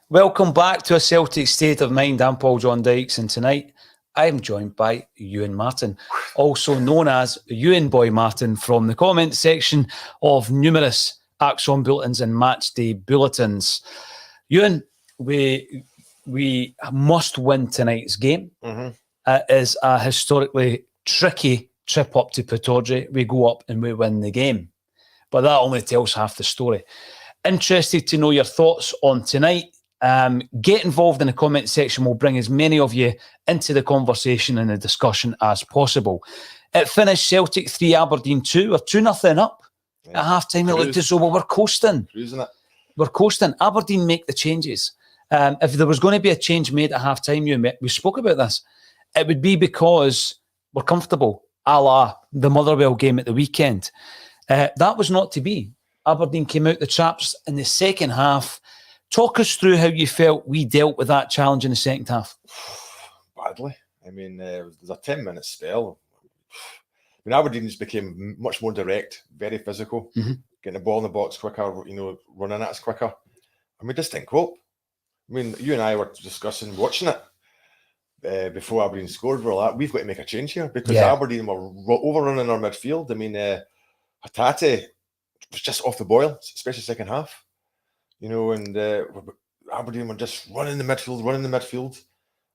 Welcome back to A Celtic State of Mind. I'm Paul John Dykes, and tonight I'm joined by Ewan Martin, also known as Ewan Boy Martin, from the comment section of numerous Acsom bulletins and matchday bulletins. Ewan, we must win tonight's game. It is a historically tricky trip up to Pittodrie. We go up and we win the game. But that only tells half the story. Interested to know your thoughts on tonight. Get involved in the comment section. We'll bring as many of you into the conversation and the discussion as possible. It finished Celtic 3, Aberdeen 2. We're 2-0 up. Yeah. At half-time, it looked as though we were coasting. Cruising it. We're coasting. Aberdeen make the changes. If there was going to be a change made at half-time, we spoke about this, it would be because we're comfortable, a la the Motherwell game at the weekend. That was not to be. Aberdeen came out the traps in the second half. Talk us through how you felt we dealt with that challenge in the second half. Badly. I mean, there's a 10-minute spell. I mean, Aberdeen just became much more direct, very physical, getting the ball in the box quicker, running at us quicker. And we just didn't cope. I mean, you and I were discussing watching it before Aberdeen scored. We're like, we've got to make a change here because Aberdeen were overrunning our midfield. I mean, Hatate was just off the boil, especially second half. And Aberdeen were just running the midfield,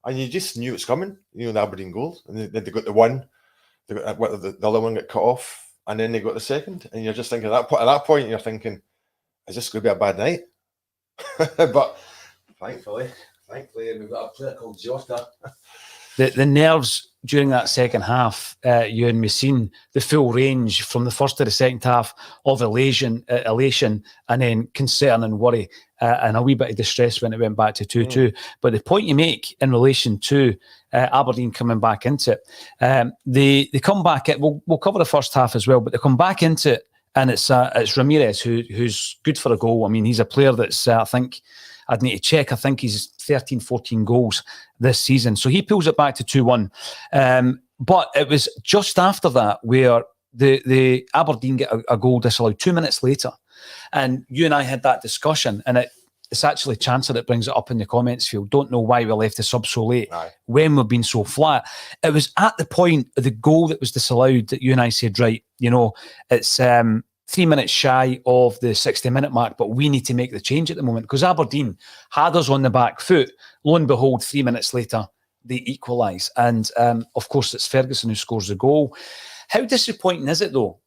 and you just knew it's coming. The Aberdeen goal, and then they got the one, the other one got cut off, and then they got the second, and you're just thinking at that point, you're thinking, is this going to be a bad night? But thankfully, we've got a player called Jota. The nerves during that second half, we've seen the full range from the first to the second half of elation and then concern and worry and a wee bit of distress when it went back to 2-2. But the point you make in relation to Aberdeen coming back into it, they come back. We'll cover the first half as well, but they come back into it, and it's Ramirez who's good for a goal. I mean, he's a player that's I think I'd need to check. I think he's 13, 14 goals this season. So he pulls it back to 2-1. But it was just after that where the Aberdeen get a goal disallowed 2 minutes later. And you and I had that discussion, and it's actually Chancellor that brings it up in the comments field. Don't know why we left the sub so late when we've been so flat. It was at the point of the goal that was disallowed that you and I said, right, it's 3 minutes shy of the 60-minute mark, but we need to make the change at the moment because Aberdeen had us on the back foot. Lo and behold, 3 minutes later, they equalise. And, of course, it's Ferguson who scores the goal. How disappointing is it, though?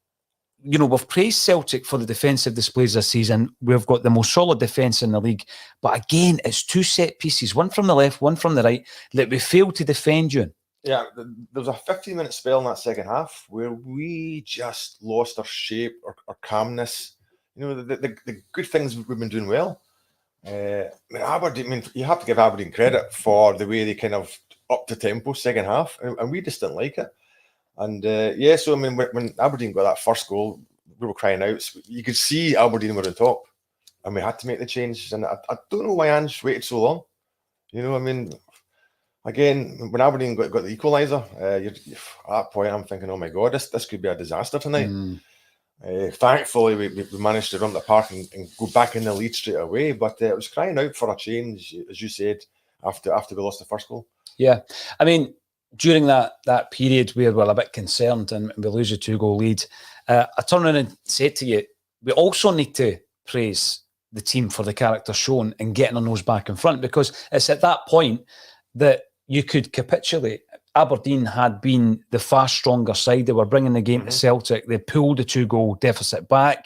We've praised Celtic for the defensive displays this season. We've got the most solid defence in the league. But, again, it's two set pieces, one from the left, one from the right, that we failed to defend you. Yeah, there was a 15-minute spell in that second half where we just lost our shape, our calmness. The good things we've been doing well. Aberdeen, you have to give Aberdeen credit for the way they kind of upped the tempo second half, and we just didn't like it. And so when Aberdeen got that first goal, we were crying out. You could see Aberdeen were on top, and we had to make the change. And I don't know why Ange waited so long. Again, when Aberdeen got the equaliser, at that point I'm thinking, oh my God, this could be a disaster tonight. Thankfully, we managed to run the park and go back in the lead straight away. But it was crying out for a change, as you said, after we lost the first goal. Yeah, I mean, during that period where we're a bit concerned and we lose a 2-goal lead, I turned around and said to you, we also need to praise the team for the character shown and getting our nose back in front, because it's at that point that you could capitulate. Aberdeen had been the far stronger side. They were bringing the game to Celtic. They pulled the 2-goal deficit back.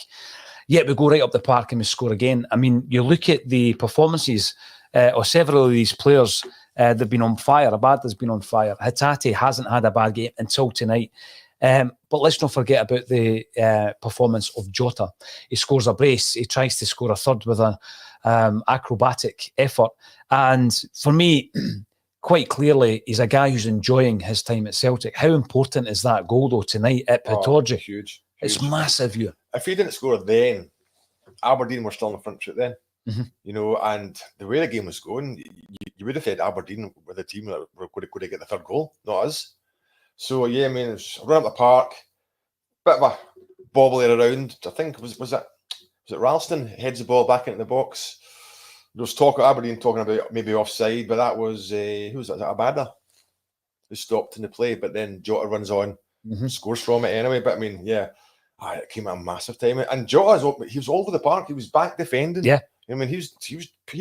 Yet we go right up the park and we score again. I mean, you look at the performances of several of these players. They've been on fire. Abada's been on fire. Hatate hasn't had a bad game until tonight. But let's not forget about the performance of Jota. He scores a brace. He tries to score a third with an acrobatic effort. And for me, quite clearly, he's a guy who's enjoying his time at Celtic. How important is that goal, though, tonight at Pittodrie? Huge. It's massive here. If he didn't score then, Aberdeen were still in the front foot then. And the way the game was going, you would have said Aberdeen were the team that were going to get the third goal, not us. So, yeah, I mean, it's run up the park, bit of a bobbly around. I think, was it Ralston heads the ball back into the box. was talk of Aberdeen talking about maybe offside, but that was who was that? Abada who stopped in the play, but then Jota runs on, scores from it anyway. But I mean, yeah, it came at a massive time, and Jota, he was all over the park. He was back defending. Yeah, I mean, he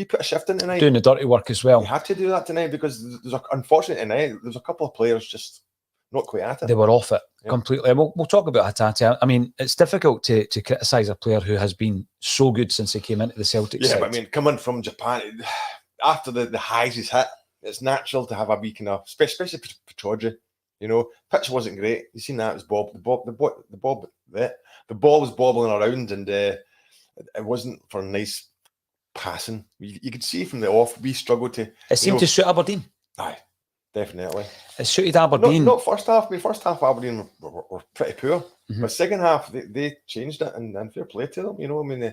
put a shift in tonight, doing the dirty work as well. He had to do that tonight because unfortunately tonight there's a couple of players just not quite at it. They were off it completely. We'll talk about Hatate. I mean, it's difficult to criticise a player who has been so good since he came into the Celtic side. But I mean, coming from Japan, after the highs he's hit, it's natural to have a week enough, especially Petroji. You know, pitch wasn't great. You seen that? It was the ball was bobbling around, and it wasn't for a nice passing. You could see from the off, we struggled to. It seemed to suit Aberdeen. Aye, definitely. It suited Aberdeen. Not first half. I mean, first half Aberdeen were pretty poor, but second half they changed it, and fair play to them. You know, I mean, they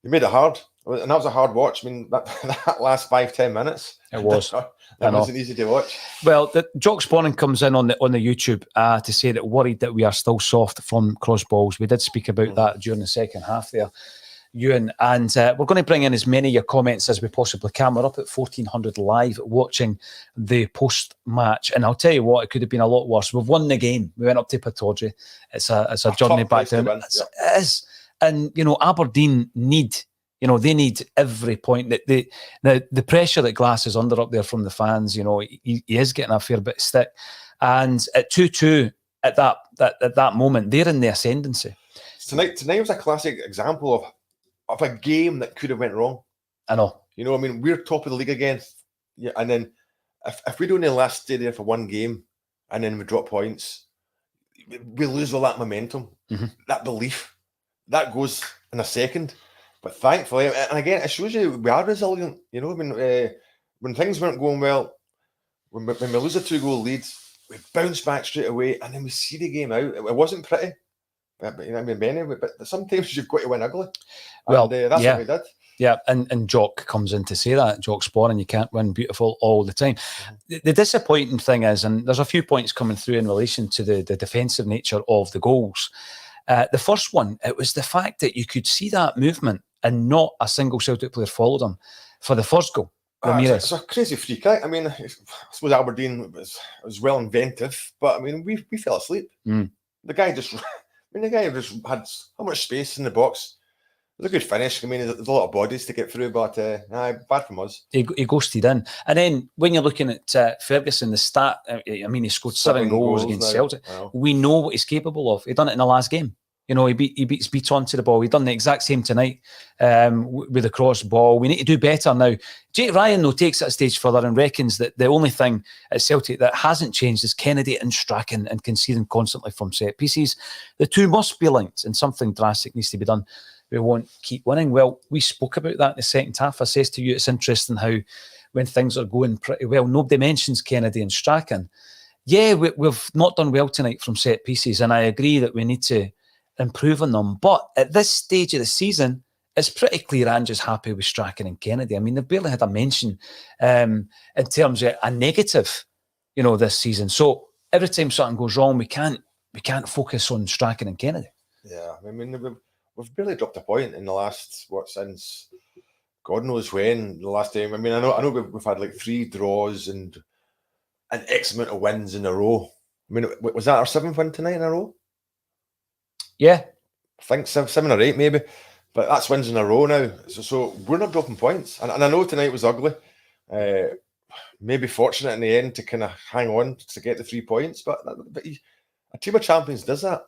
made it hard, and that was a hard watch. I mean, that last 5-10 minutes, it was. That wasn't easy to watch. Well, Jock Spawning comes in on the YouTube to say that worried that we are still soft from cross balls. We did speak about that during the second half there, Ewan, and we're going to bring in as many of your comments as we possibly can. We're up at 1400 live watching the post-match, and I'll tell you what, it could have been a lot worse. We've won the game. We went up to Petroji. It's a journey back down. It is. And, you know, Aberdeen need every point. The pressure that Glass is under up there from the fans, you know, he is getting a fair bit of stick. And at 2-2, at that moment, they're in the ascendancy. Tonight was a classic example of a game that could have went wrong. I know. You know, I mean, we're top of the league again. Yeah, and then if we'd only last stay there for one game and then we drop points, we lose all that momentum, that belief. That goes in a second. But thankfully, and again, it shows you we are resilient. You know, I mean, when things weren't going well, when we lose a 2-goal lead, we bounce back straight away, and then we see the game out. It wasn't pretty, but you know, I mean, anyway, but sometimes you've got to win ugly. Well, and, that's what we did. Yeah, and Jock comes in to say that, Jock Spawning, you can't win beautiful all the time. The disappointing thing is, and there's a few points coming through in relation to the defensive nature of the goals. The first one, it was the fact that you could see that movement and not a single Celtic player followed him for the first goal. It's a crazy free kick. I mean, I suppose Aberdeen was well inventive, but I mean, we fell asleep. The guy just had how much space in the box. It was a good finish. I mean, there's a lot of bodies to get through, but bad from us. He ghosted in. And then when you're looking at Ferguson, the stat, I mean, he scored 7 goals against Celtic. Wow. We know what he's capable of. He done it in the last game. You know, he beats Beats onto the ball. He done the exact same tonight with the cross ball. We need to do better now. Jake Ryan, though, takes it a stage further and reckons that the only thing at Celtic that hasn't changed is Kennedy and Strachan and conceding constantly from set pieces. The two must be linked, and something drastic needs to be done. We won't keep winning. Well, we spoke about that in the second half. I says to you, it's interesting how when things are going pretty well, nobody mentions Kennedy and Strachan. Yeah, we've not done well tonight from set pieces, and I agree that we need to improve on them. But at this stage of the season, it's pretty clear Ange's happy with Strachan and Kennedy. I mean, they've barely had a mention in terms of a negative, you know, this season. So every time something goes wrong, we can't focus on Strachan and Kennedy. Yeah, I mean, we've barely dropped a point in the last, since God knows when, the last time. I mean, I know we've had like 3 draws and an X amount of wins in a row. I mean, was that our 7th win tonight in a row? Yeah. I think 7 or 8 maybe. But that's wins in a row now. So we're not dropping points. And I know tonight was ugly. Maybe fortunate in the end to kind of hang on to get the 3 points. But a team of champions does that.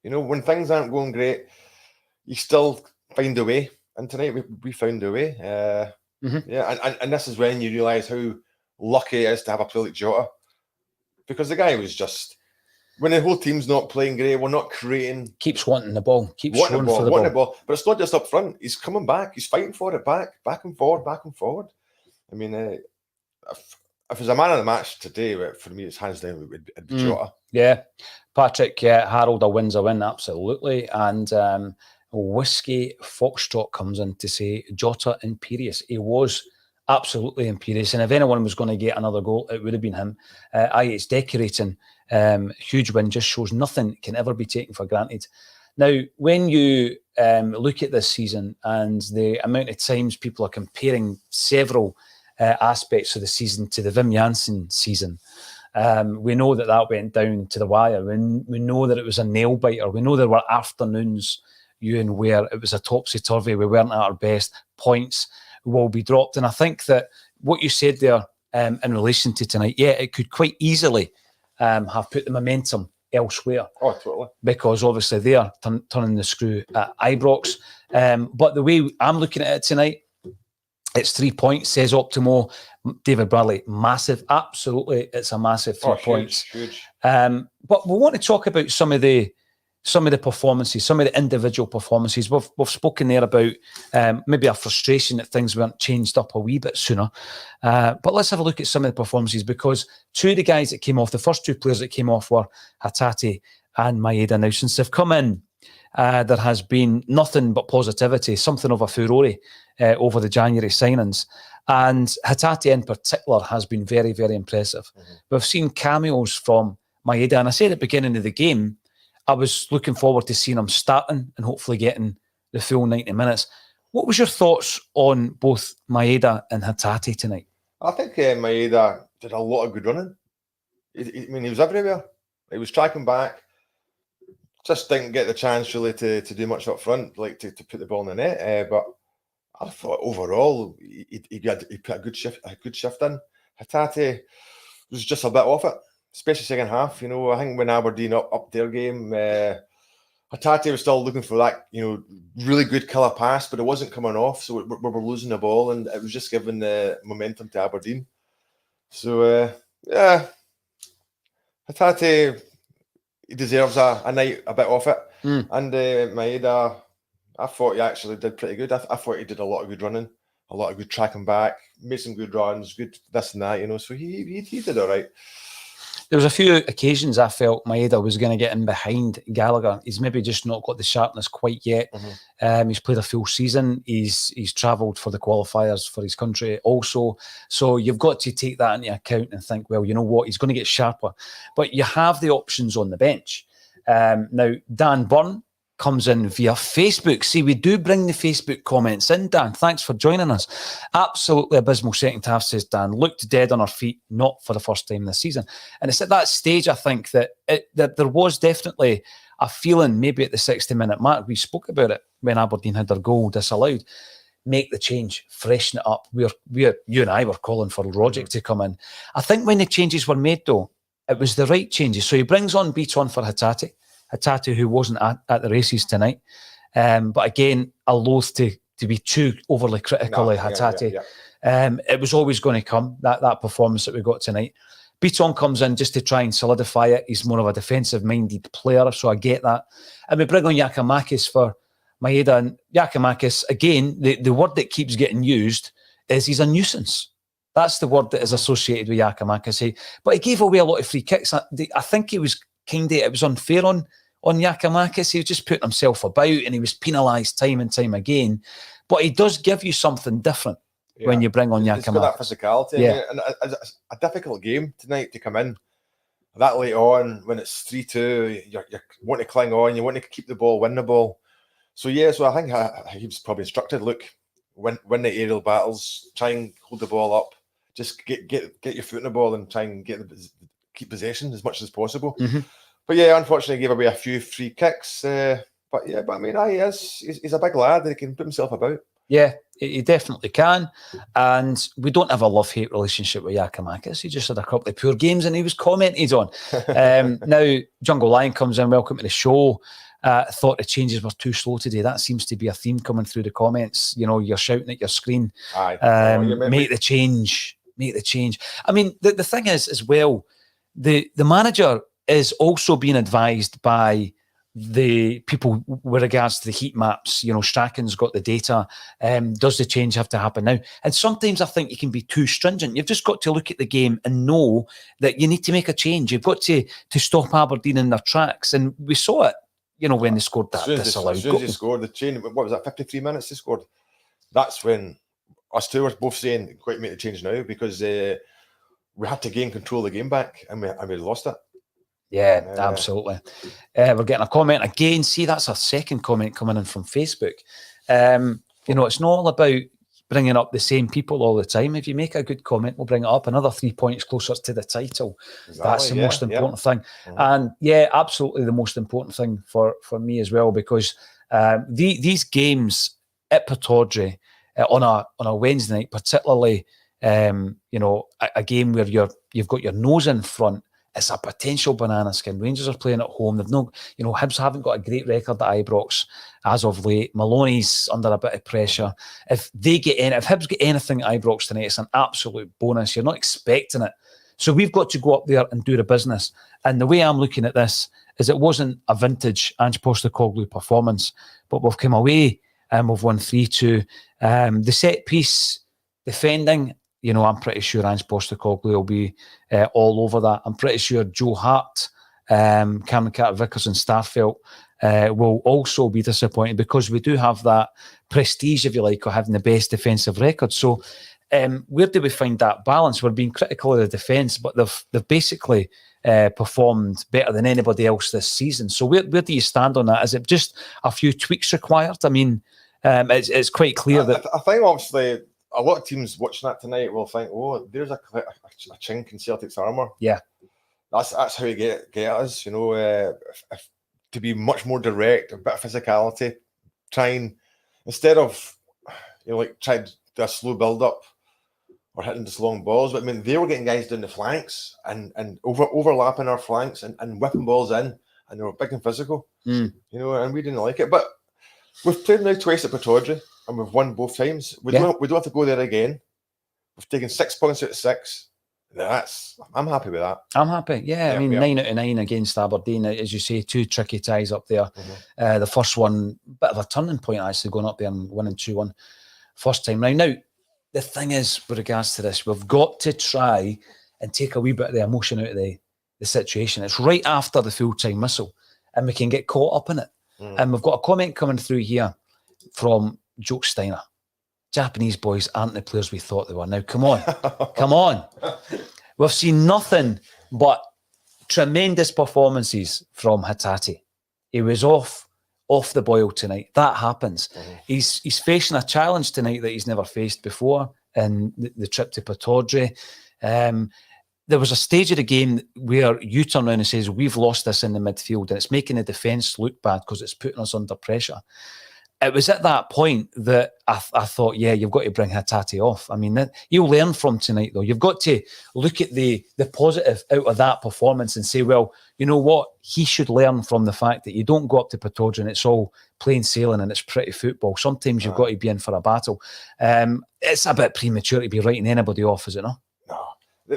You know, when things aren't going great, you still find a way. And tonight we found a way. Yeah, and this is when you realise how lucky it is to have a player like Jota. Because the guy was just, when the whole team's not playing great, we're not creating. Keeps wanting the ball. Keeps wanting the ball. But it's not just up front. He's coming back. He's fighting for it back and forward, back and forward. I mean, if there's a man of the match today, for me, it's hands down, it'd be Jota. Yeah. Patrick, Harold, a win's a win, absolutely. And Whiskey Foxtrot comes in to say Jota imperious. He was absolutely imperious. And if anyone was going to get another goal, it would have been him. It's decorating. Huge win, just shows nothing can ever be taken for granted. Now, when you look at this season and the amount of times people are comparing several aspects of the season to the Wim Jansen season, we know that went down to the wire. We know that it was a nail biter. We know there were afternoons, Ewan, where it was a topsy-turvy. We weren't at our best. Points will be dropped. And I think that what you said there in relation to tonight, yeah, it could quite easily have put the momentum elsewhere. Oh, totally. Because obviously they are turning the screw at Ibrox. But the way I'm looking at it tonight, it's 3 points, says Optimo. David Bradley, massive. Absolutely, it's a massive 3 points. Huge. But we want to talk about some of the performances, some of the individual performances. We've spoken there about maybe a frustration that things weren't changed up a wee bit sooner. But let's have a look at some of the performances, because two of the guys that came off, the first two players that came off were Hatate and Maeda. Now, since they've come in, there has been nothing but positivity, something of a furore over the January signings. And Hatate in particular has been very, very impressive. Mm-hmm. We've seen cameos from Maeda, and I said at the beginning of the game, I was looking forward to seeing him starting and hopefully getting the full 90 minutes. What was your thoughts on both Maeda and Hatate tonight? I think Maeda did a lot of good running. He was everywhere. He was tracking back. Just didn't get the chance really to do much up front, like to put the ball in the net. But I thought overall he put a good shift in. Hatate was just a bit off it, especially second half. I think when Aberdeen up their game, Hatate was still looking for that, really good killer pass, but it wasn't coming off. So we were losing the ball, and it was just giving the momentum to Aberdeen. So Hatate, he deserves a night a bit off it. And Maeda, I thought he actually did pretty good. I thought he did a lot of good running, a lot of good tracking back, made some good runs, good this and that, so he did all right. There was a few occasions I felt Maeda was going to get in behind Gallagher. He's maybe just not got the sharpness quite yet. Mm-hmm. He's played a full season. He's travelled for the qualifiers for his country also. So you've got to take that into account and think, well, you know what? He's going to get sharper. But you have the options on the bench. Now, Dan Byrne comes in via Facebook. See, we do bring the Facebook comments in, Dan. Thanks for joining us. Absolutely abysmal second half, says Dan. Looked dead on our feet, not for the first time this season. And it's at that stage, I think, that there was definitely a feeling, maybe at the 60-minute mark, we spoke about it when Aberdeen had their goal disallowed. Make the change, freshen it up. You and I were calling for Rogic to come in. I think when the changes were made, though, it was the right changes. So he brings on Beaton for Hatate, who wasn't at the races tonight. But again, I loathe to be too overly critical of Hatate. It was always going to come, that performance that we got tonight. Beaton comes in just to try and solidify it. He's more of a defensive-minded player, so I get that. And we bring on Giakoumakis for Maeda. And Giakoumakis, again, the word that keeps getting used is he's a nuisance. That's the word that is associated with Giakoumakis. But he gave away a lot of free kicks. I think it was unfair on Giakoumakis. He was just putting himself about and he was penalised time and time again. But he does give you something different when you bring on Giakoumakis. He's got that physicality. Yeah. And it's a difficult game tonight to come in that late on when it's 3-2. You want to cling on, you want to keep the ball, win the ball. So I think he was probably instructed, look, win the aerial battles, try and hold the ball up, just get your foot in the ball and try and keep possession as much as possible. Mm-hmm. But unfortunately, he gave away a few free kicks. But I mean, he's a big lad and he can put himself about. Yeah, he definitely can. And we don't have a love-hate relationship with Giakoumakis. He just had a couple of poor games and he was commented on. Now, Jungle Lion comes in. Welcome to the show. Thought the changes were too slow today. That seems to be a theme coming through the comments. You're shouting at your screen. Make the change. Make the change. I mean, the thing is, as well, the manager is also being advised by the people with regards to the heat maps. Strachan's got the data. Does the change have to happen now? And sometimes I think you can be too stringent. You've just got to look at the game and know that you need to make a change. You've got to stop Aberdeen in their tracks. And we saw it, when they scored that disallowed goal. As soon as they scored the change, what was that, 53 minutes they scored? That's when us two were both saying, quite make the change now, because we had to gain control of the game back and we lost it. Yeah, absolutely. We're getting a comment again. See, that's our second comment coming in from Facebook. You know, it's not all about bringing up the same people all the time. If you make a good comment, we'll bring it up. Another 3 points closer to the title. Exactly, That's the most important thing. Mm-hmm. And yeah, absolutely the most important thing for me as well, because these games at Pittodrie on a Wednesday night, particularly, you know, a game where you've got your nose in front. It's a potential banana skin. Rangers are playing at home. They've no, you know, Hibs haven't got a great record at Ibrox as of late. Maloney's under a bit of pressure. If Hibs get anything at Ibrox tonight, it's an absolute bonus. You're not expecting it. So we've got to go up there and do the business. And the way I'm looking at this is it wasn't a vintage Ange Postecoglou performance, but we've come away and we've won 3-2. The set piece defending, you know, I'm pretty sure Ange Postecoglou will be all over that. I'm pretty sure Joe Hart, Cameron Carter-Vickers and Starfelt will also be disappointed, because we do have that prestige, if you like, of having the best defensive record. So where do we find that balance? We're being critical of the defence, but they've basically performed better than anybody else this season. So where do you stand on that? Is it just a few tweaks required? I mean, it's quite clear that... I think obviously a lot of teams watching that tonight will think, oh, there's a chink in Celtic's armour. Yeah. That's how you get us, you know, to be much more direct, a bit of physicality, trying, instead of, you know, like trying to do a slow build-up or hitting just long balls. But I mean, they were getting guys down the flanks and overlapping our flanks and whipping balls in, and they were big and physical, you know, and we didn't like it. But we've played now twice at Pittodrie, and we've won both times. We don't have to go there again. We've taken 6 points out of 6. I'm happy with that. I'm happy. Yeah, I mean, 9 out of 9 against Aberdeen, as you say, 2 tricky ties up there. The first one, bit of a turning point actually, going up there and winning 2-1 first time round. Now, the thing is, with regards to this, we've got to try and take a wee bit of the emotion out of the situation. It's right after the full-time whistle, and we can get caught up in it. And we've got a comment coming through here from Joe Steiner. Japanese boys aren't the players we thought they were. Now, come on. Come on. We've seen nothing but tremendous performances from Hatate. He was off the boil tonight. That happens. He's facing a challenge tonight that he's never faced before in the trip to Pittodrie. There was a stage of the game where you turn around and says, we've lost this in the midfield, and it's making the defence look bad because it's putting us under pressure. It was at that point that I thought, yeah, you've got to bring Hatate off. I mean, you'll learn from tonight, though. You've got to look at the positive out of that performance and say, well, you know what? He should learn from the fact that you don't go up to Pittodrie and it's all plain sailing and it's pretty football. Sometimes you've got to be in for a battle. It's a bit premature to be writing anybody off, is it not? No.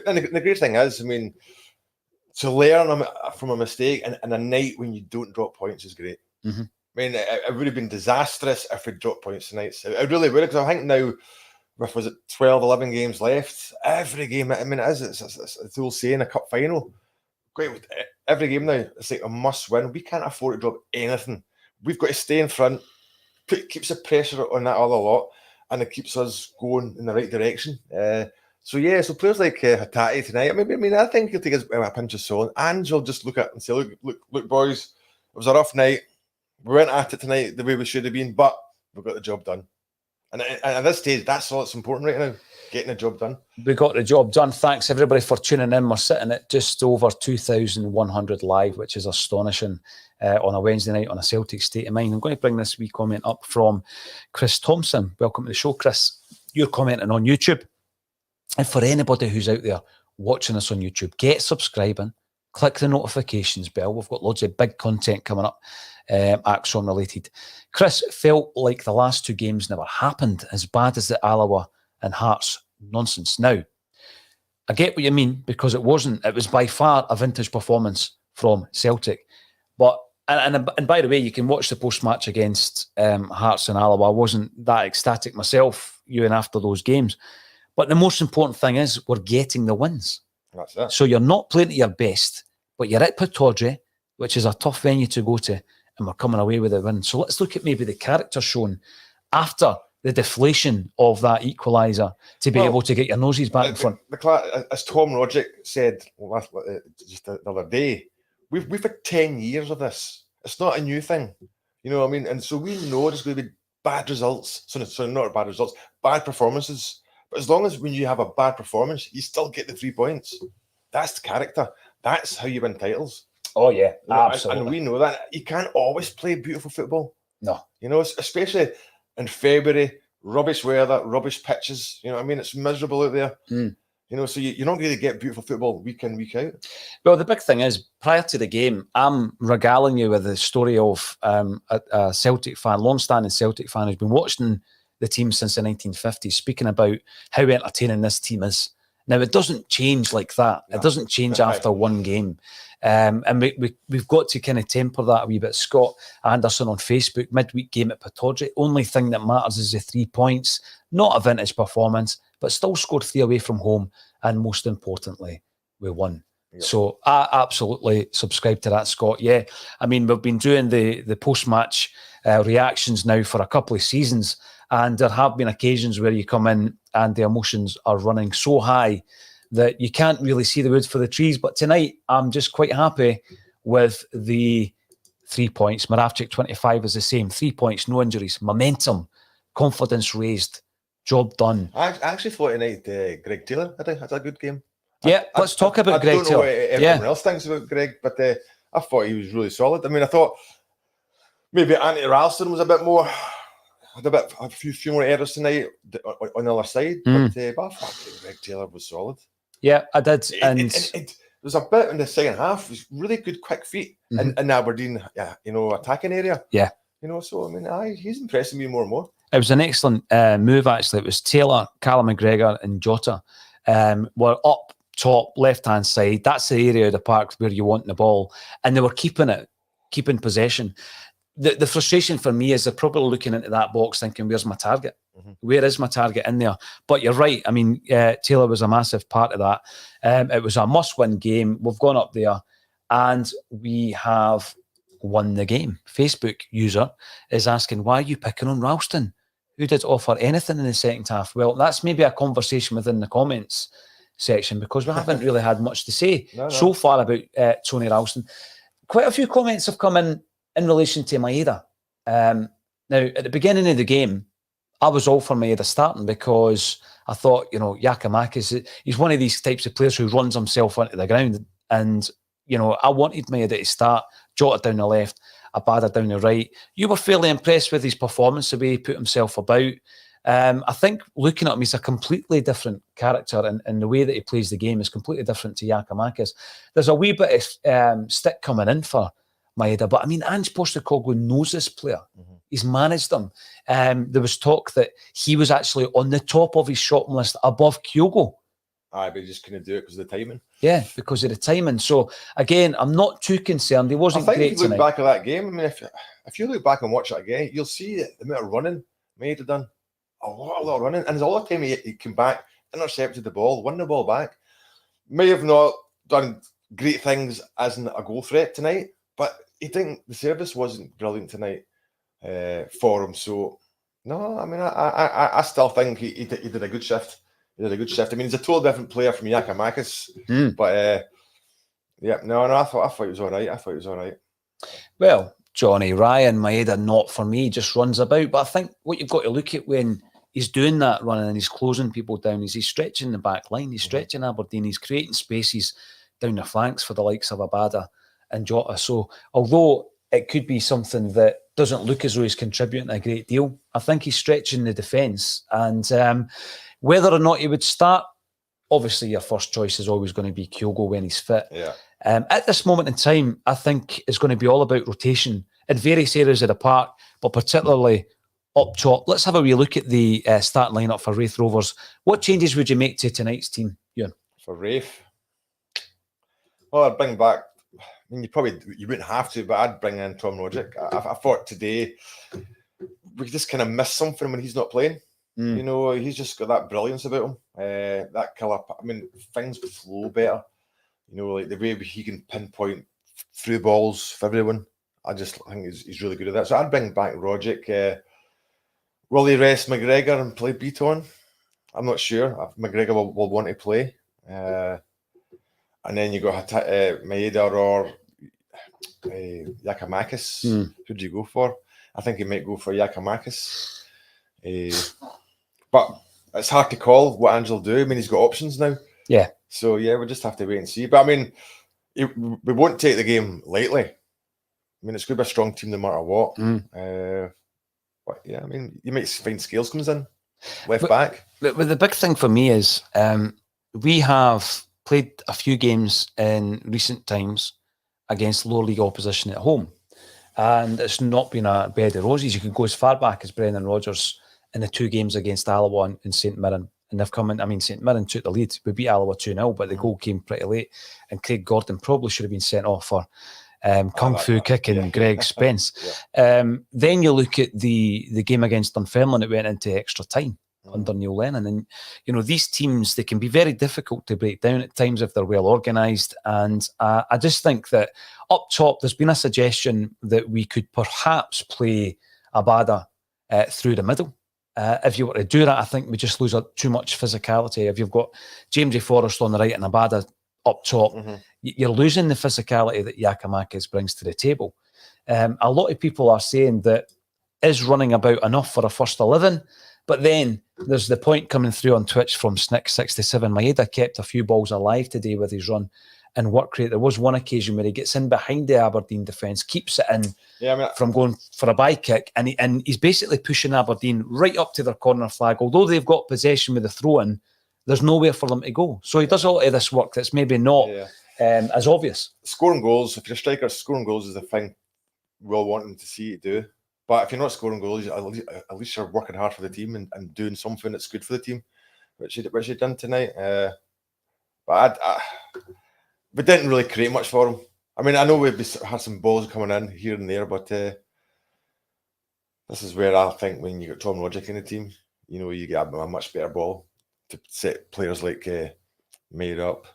And the great thing is, I mean, to learn from a mistake and a night when you don't drop points is great. I mean, it would have been disastrous if we dropped points tonight. It really would, because I think now, was it 12, 11 games left? Every game, I mean, it's the old saying, a cup final. Every game now, it's like a must win. We can't afford to drop anything. We've got to stay in front, keeps the pressure on that other lot, and it keeps us going in the right direction. So players like Hatate tonight, I think he'll take a pinch of salt. And he'll just look at it and say, look, boys, it was a rough night. We went at it tonight the way we should have been, but we got the job done. And at this stage, that's all that's important right now, getting the job done. We got the job done. Thanks, everybody, for tuning in. We're sitting at just over 2,100 live, which is astonishing on a Wednesday night on a Celtic State of Mind. I'm going to bring this wee comment up from Chris Thompson. Welcome to the show, Chris. You're commenting on YouTube. And for anybody who's out there watching us on YouTube, get subscribing, click the notifications bell. We've got loads of big content coming up, Acsom related. Chris felt like the last 2 games never happened, as bad as the Alloa and Hearts nonsense. Now, I get what you mean, because it wasn't. It was by far a vintage performance from Celtic. But and by the way, you can watch the post-match against Hearts and Alloa. I wasn't that ecstatic myself, after those games. But the most important thing is we're getting the wins. That's it. So you're not playing at your best, but you're at Pittodrie, which is a tough venue to go to, and we're coming away with a win. So let's look at maybe the character shown after the deflation of that equaliser to be able to get your noses back in front. As Tom Roderick said just the other day, we've had 10 years of this. It's not a new thing. You know what I mean? And so we know there's going to be bad results. So not bad results, bad performances. But as long as when you have a bad performance, you still get the 3 points. That's the character. That's how you win titles. Oh, yeah, you know, absolutely. And we know that. You can't always play beautiful football. No. You know, especially in February, rubbish weather, rubbish pitches. You know what I mean? It's miserable out there. You know, so you're not going to get beautiful football week in, week out. Well, the big thing is, prior to the game, I'm regaling you with the story of a Celtic fan, long-standing Celtic fan, who's been watching the team since the 1950s, speaking about how entertaining this team is. Now, it doesn't change like that. No. It doesn't change after one game. And we've got to kind of temper that a wee bit. Scott Anderson on Facebook, midweek game at Pittodrie. Only thing that matters is the 3 points. Not a vintage performance, but still scored 3 away from home. And most importantly, we won. Yep. So I absolutely subscribe to that, Scott. Yeah, I mean, we've been doing the post-match reactions now for a couple of seasons. And there have been occasions where you come in and the emotions are running so high that you can't really see the wood for the trees. But tonight, I'm just quite happy with the 3 points. Moravcik 25 is the same. 3 points, no injuries, momentum, confidence raised, job done. I actually thought tonight Greg Taylor had a good game. Yeah, let's talk about Greg Taylor. I don't know what everyone else thinks about Greg, but I thought he was really solid. I mean, I thought maybe Anthony Ralston was a bit more... Had a few more errors tonight on the other side, but I thought Greg Taylor was solid. Yeah, I did. And there's a bit in the second half. It was really good, quick feet in Aberdeen, attacking area. Yeah, so I mean, he's impressing me more and more. It was an excellent move, actually. It was Taylor, Callum McGregor, and Jota were up top, left-hand side. That's the area of the park where you want the ball, and they were keeping possession. The frustration for me is they're probably looking into that box thinking, where's my target? Where is my target in there? But you're right. I mean, Taylor was a massive part of that. It was a must-win game. We've gone up there and we have won the game. Facebook user is asking, why are you picking on Ralston? Who did offer anything in the second half? Well, that's maybe a conversation within the comments section because we haven't really had much to say so far about Tony Ralston. Quite a few comments have come in relation to Maeda. Now, at the beginning of the game, I was all for Maeda starting because I thought, Giakoumakis, he's one of these types of players who runs himself onto the ground. And, I wanted Maeda to start, Jota down the left, Abada down the right. You were fairly impressed with his performance, the way he put himself about. I think looking at him, he's a completely different character and the way that he plays the game is completely different to Giakoumakis. There's a wee bit of stick coming in for Maeda, but I mean, Ange Postecoglou knows this player. He's managed them. There was talk that he was actually on the top of his shopping list above Kyogo. Aye, but he just couldn't do it because of the timing. Yeah, because of the timing. So again, I'm not too concerned. He wasn't great tonight. If you look back at that game, I mean, if you look back and watch it again, you'll see the amount of running Maeda done. A lot of running, and all the time he came back, intercepted the ball, won the ball back. May have not done great things as a goal threat tonight, but he didn't. The service wasn't brilliant tonight for him. So no, I mean, I still think he did a good shift. He did a good shift. I mean, he's a totally different player from Giakoumakis, but I thought he was all right. I thought he was all right. Well, Johnny Ryan Maeda, not for me, just runs about. But I think what you've got to look at when he's doing that running and he's closing people down is he's stretching the back line, he's stretching Aberdeen, he's creating spaces down the flanks for the likes of Abada and Jota. So although it could be something that doesn't look as though he's contributing a great deal, I think he's stretching the defence. And whether or not he would start, obviously your first choice is always going to be Kyogo when he's fit. Yeah. At this moment in time, I think it's going to be all about rotation in various areas of the park, but particularly up top. Let's have a wee look at the starting lineup for Raith Rovers. What changes would you make to tonight's team, Ewan? For Raith? Well, I'd bring back, I mean, you wouldn't have to, but I'd bring in Tom Rogic. I thought today we just kind of missed something when he's not playing. He's just got that brilliance about him. That killer, I mean, things would flow better. Like the way he can pinpoint through balls for everyone. I just think he's really good at that. So I'd bring back Rogic. Will he rest McGregor and play Beaton? I'm not sure. McGregor will want to play. And then you got Maeda or Giakoumakis. Who do you go for? I think he might go for Giakoumakis. But it's hard to call what Ange will do. I mean, he's got options now. Yeah. So, yeah, we'll just have to wait and see. But, I mean, we won't take the game lightly. I mean, it's going to be a strong team no matter what. But, yeah, I mean, you might find Scales comes in, left back. But the big thing for me is we have played a few games in recent times against lower league opposition at home. And it's not been a bed of roses. You can go as far back as Brendan Rodgers in the 2 games against Alloa and St Mirren. And they've come in, I mean, St Mirren took the lead. We beat Alloa 2-0, but the goal came pretty late. And Craig Gordon probably should have been sent off for Kung Fu kicking Greg Spence. Then you look at the game against Dunfermline that went into extra time under Neil Lennon. And, you know, these teams, they can be very difficult to break down at times if they're well organised. And I just think that up top, there's been a suggestion that we could perhaps play Abada through the middle. If you were to do that, I think we just lose too much physicality. If you've got James A. Forrest on the right and Abada up top, you're losing the physicality that Giakoumakis brings to the table. A lot of people are saying that is running about enough for a first 11, but then there's the point coming through on Twitch from Snick67. Maeda kept a few balls alive today with his run and work rate. There was one occasion where he gets in behind the Aberdeen defence, keeps it in from going for a by kick, and he's basically pushing Aberdeen right up to their corner flag. Although they've got possession with the throw-in, there's nowhere for them to go. So he does a lot of this work that's maybe not as obvious. Scoring goals, if you're a striker, scoring goals is the thing we'll want him to see you do. But if you're not scoring goals, at least you're working hard for the team and doing something that's good for the team, which he done tonight. But we didn't really create much for him. I mean, I know we had some balls coming in here and there, but this is where I think when you got Tom Roderick in the team, you know, you get a much better ball to set players like Mayer up.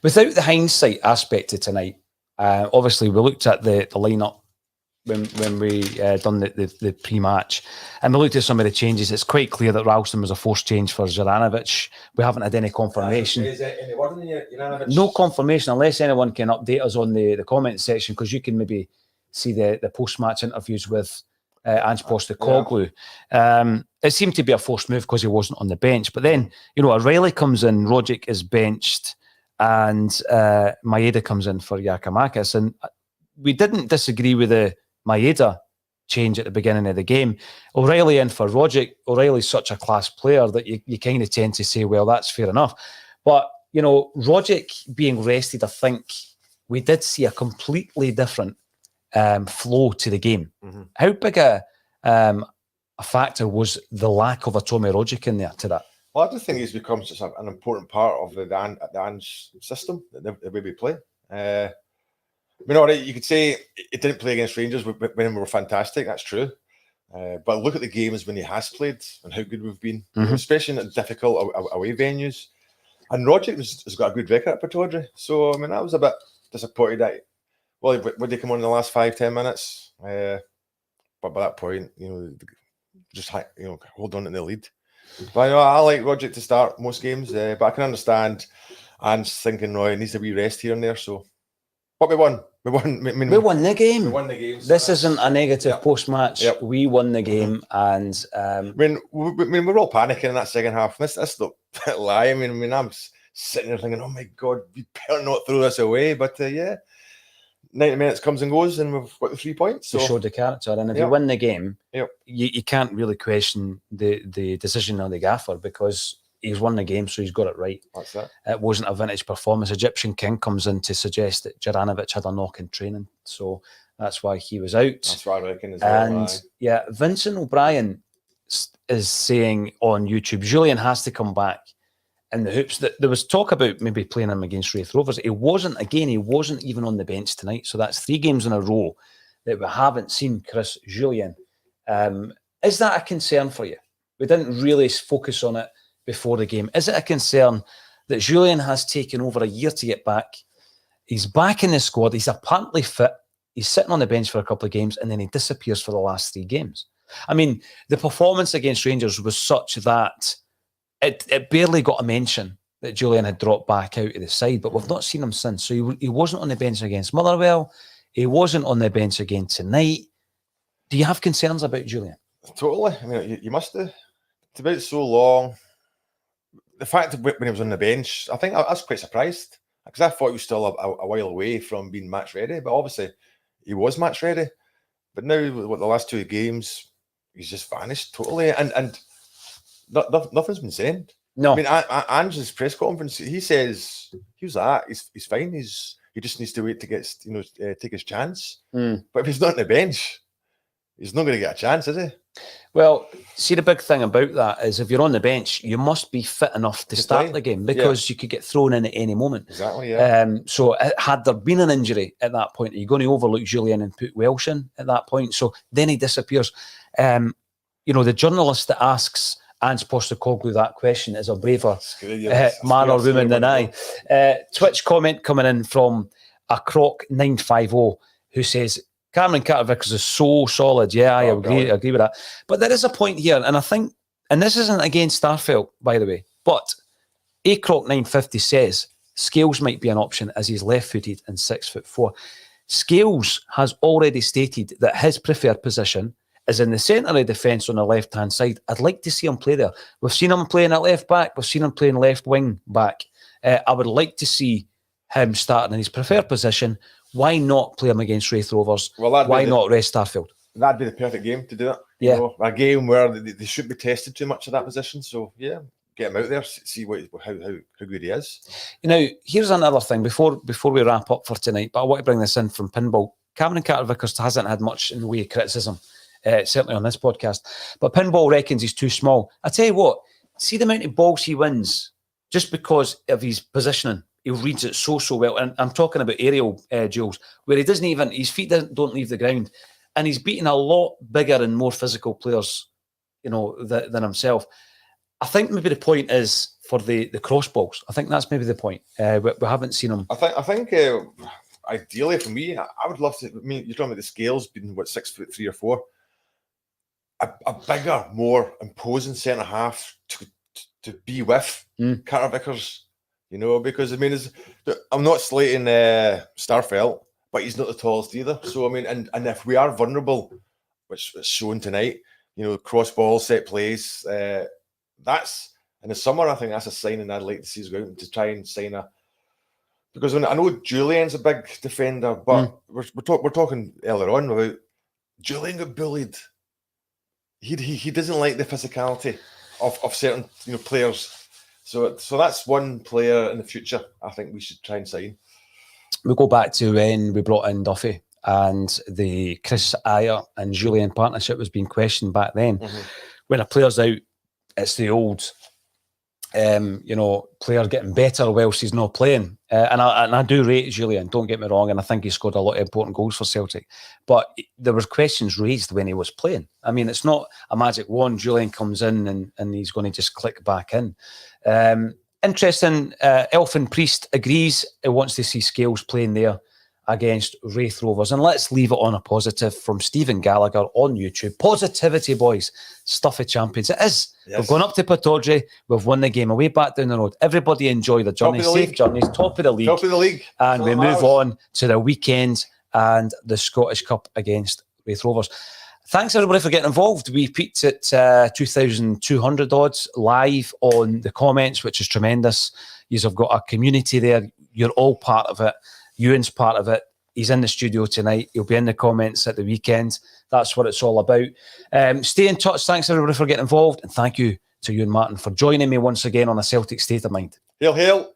Without the hindsight aspect of tonight, obviously we looked at the lineup when we done the pre-match, and we looked at some of the changes. It's quite clear that Ralston was a forced change for Juranovic. We haven't had any confirmation. Is there any word in Juranovic? No confirmation, unless anyone can update us on the comment section, because you can maybe see the post-match interviews with Ange Postecoglou. It seemed to be a forced move because he wasn't on the bench. But then, you know, O'Reilly comes in, Rogic is benched, and Maeda comes in for Giakoumakis. And we didn't disagree with the Maeda change at the beginning of the game. O'Reilly in for Rogic. O'Reilly's such a class player that you kind of tend to say, well, that's fair enough. But, you know, Rogic being rested, I think we did see a completely different flow to the game. How big a factor was the lack of a Tommy Rogic in there to that? Well, I just think he's become such an important part of the Ange system, the way we play. I mean, all right, you could say it didn't play against Rangers when we were fantastic. That's true. But look at the games when he has played and how good we've been, especially in difficult away venues. And Rogic has got a good record at Pittodrie. So, I mean, I was a bit disappointed that, well, would they come on in the last 5-10 minutes? But by that point, you know, just hold on to the lead. But I know I like Rogic to start most games, but I can understand Ange thinking, no, he needs a wee rest here and there. So, but we won. We won. I mean, we won the game. We won the game. So this isn't a negative post-match. We won the game, and I mean, we're all panicking in that second half. That's not a lie. I mean, I'm sitting there thinking, oh my God, we better not throw this away. But 90 minutes comes and goes, and we've got the 3 points. So. We showed the character, and if you win the game, you can't really question the decision of the gaffer, because he's won the game, so he's got it right. That's it. It wasn't a vintage performance. Egyptian King comes in to suggest that Juranovic had a knock in training, so that's why he was out. That's what I reckon as well. And Vincent O'Brien is saying on YouTube, Julian has to come back in the hoops. That there was talk about maybe playing him against Wraith Rovers. He wasn't even on the bench tonight. So that's 3 games in a row that we haven't seen Chris Julian. Is that a concern for you? We didn't really focus on it before the game. Is it a concern that Julian has taken over a year to get back? He's back in the squad. He's apparently fit. He's sitting on the bench for a couple of games, and then he disappears for the last 3 games. I mean, the performance against Rangers was such that it barely got a mention that Julian had dropped back out of the side, but we've not seen him since. So he wasn't on the bench against Motherwell. He wasn't on the bench again tonight. Do you have concerns about Julian? Totally. I mean, you must have. It's about so long. The fact that when he was on the bench, I think I was quite surprised because I thought he was still a while away from being match ready. But obviously, he was match ready. But now, with the last 2 games, he's just vanished totally, and nothing's been said. No, I mean, Ange's press conference, he says he's fine. He just needs to wait to get take his chance. But if he's not on the bench, he's not going to get a chance, is he? Well, see, the big thing about that is if you're on the bench, you must be fit enough to start the game because you could get thrown in at any moment. Exactly, yeah. So had there been an injury at that point, are you going to overlook Julian and put Welsh in at that point? So then he disappears. The journalist that asks Ange Postecoglou that question is a braver man or woman than I. Twitch comment coming in from a Croc950 who says, Cameron Carter-Vickers is so solid. Yeah, I agree with that. But there is a point here, and I think, and this isn't against Starfelt, by the way, but Croc950 says Scales might be an option as he's left-footed and 6'4". Scales has already stated that his preferred position is in the centre of defence on the left-hand side. I'd like to see him play there. We've seen him playing at left-back. We've seen him playing left wing back. I would like to see him starting in his preferred position. Why not play him against Wraith Rovers? Well, why not rest Starfield? That'd be the perfect game to do that. Yeah. A game where they shouldn't be tested too much at that position. So, yeah, get him out there, see how good he is. Here's another thing before we wrap up for tonight, but I want to bring this in from Pinball. Cameron Carter-Vickers hasn't had much in the way of criticism, certainly on this podcast. But Pinball reckons he's too small. I tell you what, see the amount of balls he wins just because of his positioning. He reads it so well. And I'm talking about aerial duels, where he doesn't even, his feet don't leave the ground. And he's beaten a lot bigger and more physical players, than himself. I think maybe the point is for the cross balls. I think that's maybe the point. We haven't seen him. I think ideally for me, I would love to, you're talking about the Scales being, 6'3" or 4. A bigger, more imposing centre half to be with Carter-Vickers. Because I'm not slating Starfelt, but he's not the tallest either. So and if we are vulnerable, which is shown tonight, cross ball, set plays, that's in the summer. I think that's a signing I'd like to see us go out to try and sign because I know Julian's a big defender, but we're talking earlier on about Julian got bullied. He doesn't like the physicality of certain players. So that's one player in the future I think we should try and sign. We go back to when we brought in Duffy and the Chris Ayer and Julian partnership was being questioned back then. When a player's out, it's the old, player getting better whilst he's not playing. And I do rate Julian, don't get me wrong, and I think he scored a lot of important goals for Celtic. But there was questions raised when he was playing. It's not a magic wand. Julian comes in and he's going to just click back in. Interesting, Elfin Priest agrees he wants to see Scales playing there against Wraith Rovers. And let's leave it on a positive from Stephen Gallagher on YouTube. Positivity, boys. Stuff of champions. It is. Yes. We've gone up to Pittodrie. We've won the game. Away back down the road. Everybody enjoy the journey. Safe journeys. Top of the league. Top of the league. And we move on to the weekend and the Scottish Cup against Wraith Rovers. Thanks everybody for getting involved. We peaked at 2,200 odds live on the comments, which is tremendous. You've got a community there. You're all part of it. Ewan's part of it. He's in the studio tonight. He'll be in the comments at the weekend. That's what it's all about. Stay in touch. Thanks everybody for getting involved. And thank you to Ewan Martin for joining me once again on A Celtic State of Mind. Hail, hail.